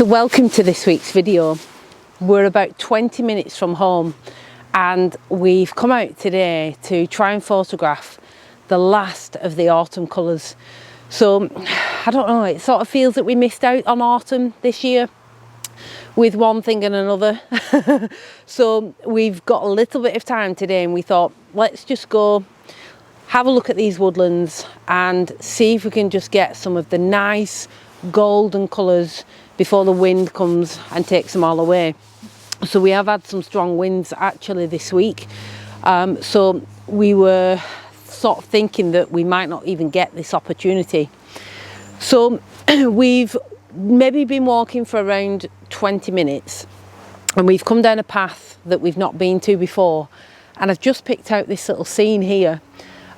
So welcome to this week's video. We're about 20 minutes from home and we've come out today to try and photograph the last of the autumn colours. So I don't know, it sort of feels that we missed out on autumn this year with one thing and another. So we've got a little bit of time today and we thought, let's just go have a look at these woodlands and see if we can just get some of the nice golden colours before the wind comes and takes them all away. So we have had some strong winds actually this week. So we were sort of thinking that we might not even get this opportunity. So we've maybe been walking for around 20 minutes and we've come down a path that we've not been to before. And I've just picked out this little scene here.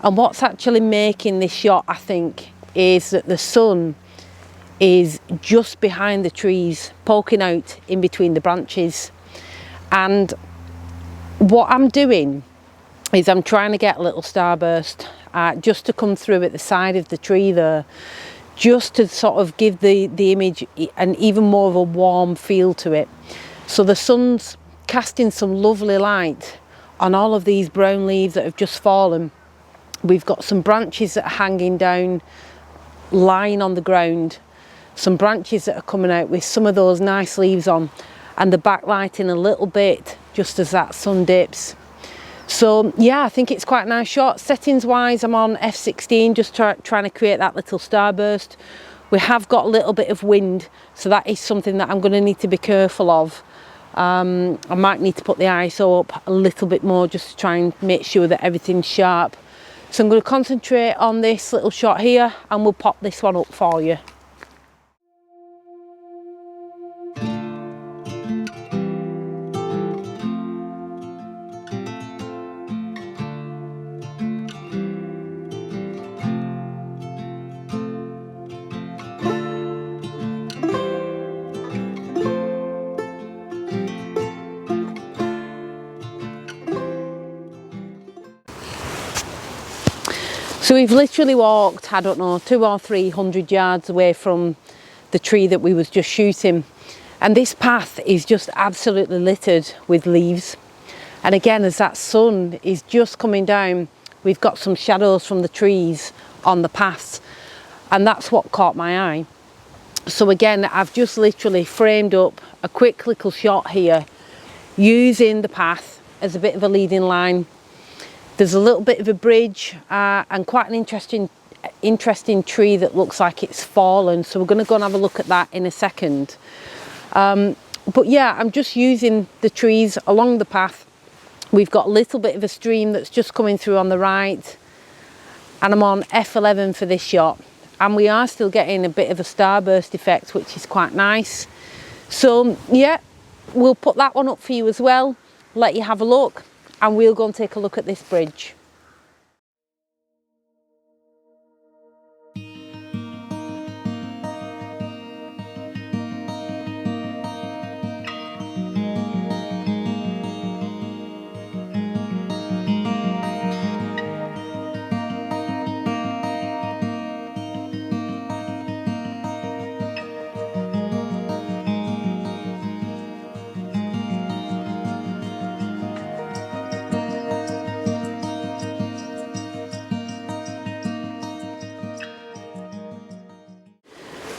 And what's actually making this shot, I think, is that the sun is just behind the trees, poking out in between the branches. And what I'm doing is I'm trying to get a little starburst just to come through at the side of the tree there, just to sort of give the image an even more of a warm feel to it. So the sun's casting some lovely light on all of these brown leaves that have just fallen. We've got some branches that are hanging down, lying on the ground, some branches that are coming out with some of those nice leaves on, and the backlighting a little bit just as that sun dips. So yeah, I think it's quite a nice shot. Settings wise, I'm on f16, just trying to create that little starburst. We have got a little bit of wind, so that is something that I'm going to need to be careful of. I might need to put the ISO up a little bit more just to try and make sure that everything's sharp. So I'm going to concentrate on this little shot here and we'll pop this one up for you. So we've literally walked, I don't know, 200 or 300 yards away from the tree that we was just shooting. And this path is just absolutely littered with leaves. And again, as that sun is just coming down, we've got some shadows from the trees on the path. And that's what caught my eye. So again, I've just literally framed up a quick little shot here using the path as a bit of a leading line. There's a little bit of a bridge and quite an interesting tree that looks like it's fallen. So we're going to go and have a look at that in a second. But yeah, I'm just using the trees along the path. We've got a little bit of a stream that's just coming through on the right. And I'm on f11 for this shot. And we are still getting a bit of a starburst effect, which is quite nice. So yeah, we'll put that one up for you as well. Let you have a look. And we'll go and take a look at this bridge.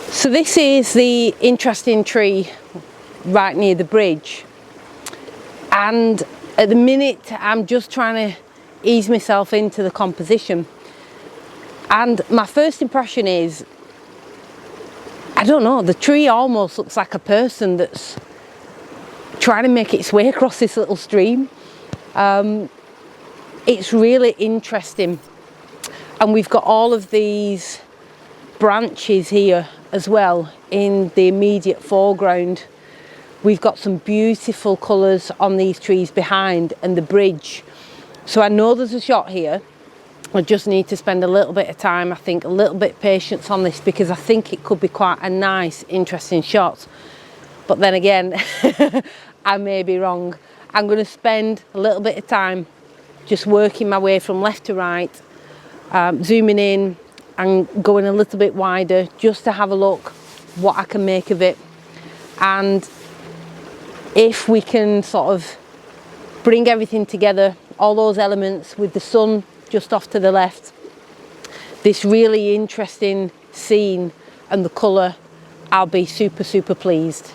So this is the interesting tree right near the bridge, and at the minute I'm just trying to ease myself into the composition, and my first impression is, I don't know, the tree almost looks like a person that's trying to make its way across this little stream. It's really interesting, and we've got all of these branches here as well in the immediate foreground. We've got some beautiful colours on these trees behind and the bridge. So I know there's a shot here. I just need to spend a little bit of time, I think a little bit of patience on this, because I think it could be quite a nice, interesting shot. But then again, I may be wrong. I'm going to spend a little bit of time just working my way from left to right, zooming in and going a little bit wider just to have a look what I can make of it. And if we can sort of bring everything together, all those elements with the sun just off to the left, this really interesting scene and the colour, I'll be super, super pleased.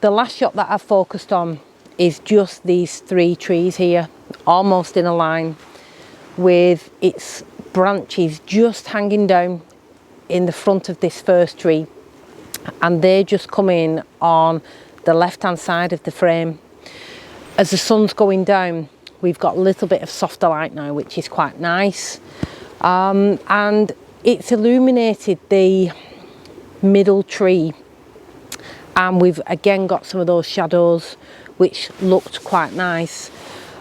The last shot that I've focused on is just these 3 trees here, almost in a line, with its branches just hanging down in the front of this first tree, and they just come in on the left hand side of the frame. As the sun's going down, we've got a little bit of softer light now, which is quite nice, and it's illuminated the middle tree, and we've again got some of those shadows which looked quite nice.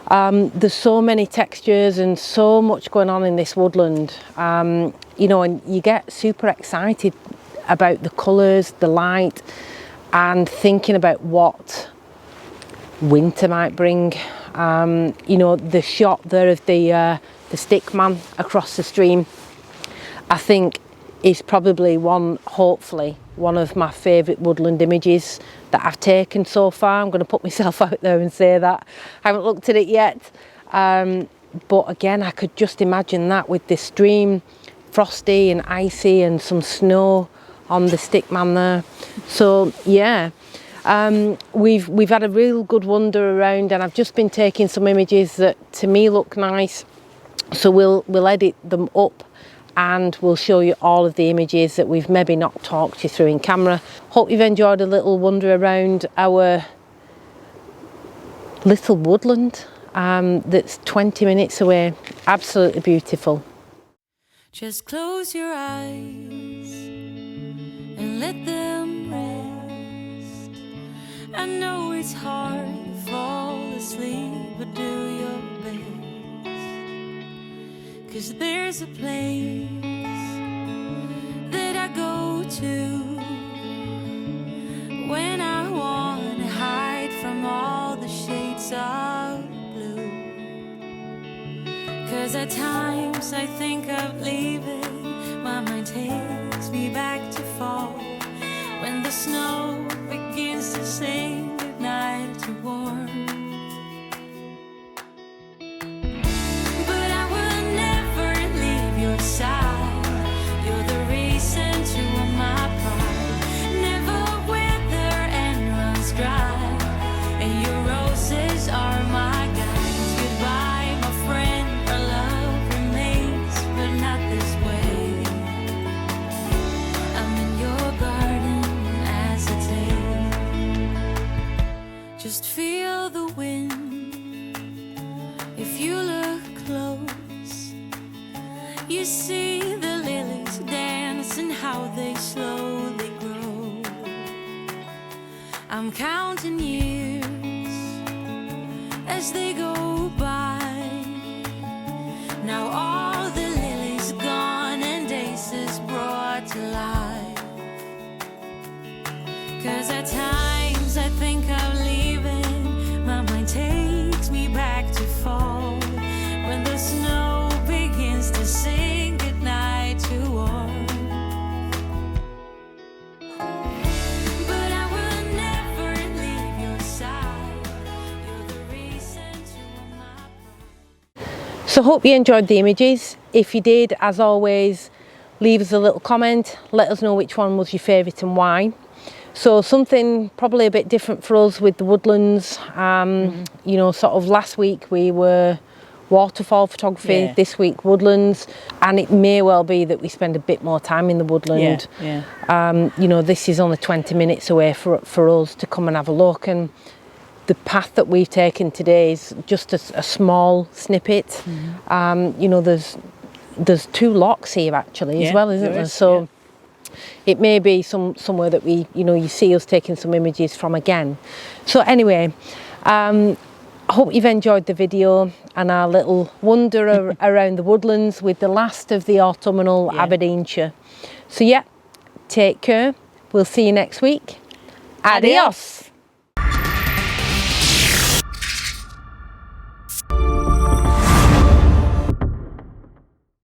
There's so many textures and so much going on in this woodland, you know, and you get super excited about the colours, the light, and thinking about what winter might bring. You know, the shot there of the Stickman across the stream, I think is probably hopefully one of my favourite woodland images that I've taken so far. I'm going to put myself out there and say that. I haven't looked at it yet, but again, I could just imagine that with this stream, frosty and icy, and some snow on the Stickman there. So yeah, we've had a real good wander around, and I've just been taking some images that to me look nice, so we'll edit them up and we'll show you all of the images that we've maybe not talked you through in camera. Hope you've enjoyed a little wander around our little woodland that's 20 minutes away. Absolutely beautiful. Just close your eyes and let them rest. I know it's hard to fall asleep, but do your best. 'Cause there's a place that I go to when I want to hide from all the shades of blue. 'Cause at times I think of leaving, my mind takes me back to fall, when the snow begins to sing goodnight to warm. But I will never leave your side. You're the reason to all my pride. Never wither and runs dry, and your roses are my guides. Goodbye, my friend, our love remains, but not this way. I'm in your garden as a day. Just feel the wind. If you look close, you see the lilies dance and how they slowly grow. I'm counting years as they go by. Now all the lilies gone and days is brought to life. 'Cause at times I think of leaving, my mind takes me back to fall, when the snow begins to sing goodnight to warm. But I will never leave your So hope you enjoyed the images. If you did, as always, leave us a little comment, let us know which one was your favourite and why. So something probably a bit different for us with the woodlands. You know, sort of last week we were waterfall photography, this week woodlands, and it may well be that we spend a bit more time in the woodland. You know, this is only 20 minutes away for us to come and have a look, and the path that we've taken today is just a small snippet. You know, there's 2 locks here actually as well, isn't there? So it may be somewhere that you see us taking some images from again. So anyway, I hope you've enjoyed the video and our little wander around the woodlands with the last of the autumnal Aberdeenshire. So yeah, take care. We'll see you next week. Adios.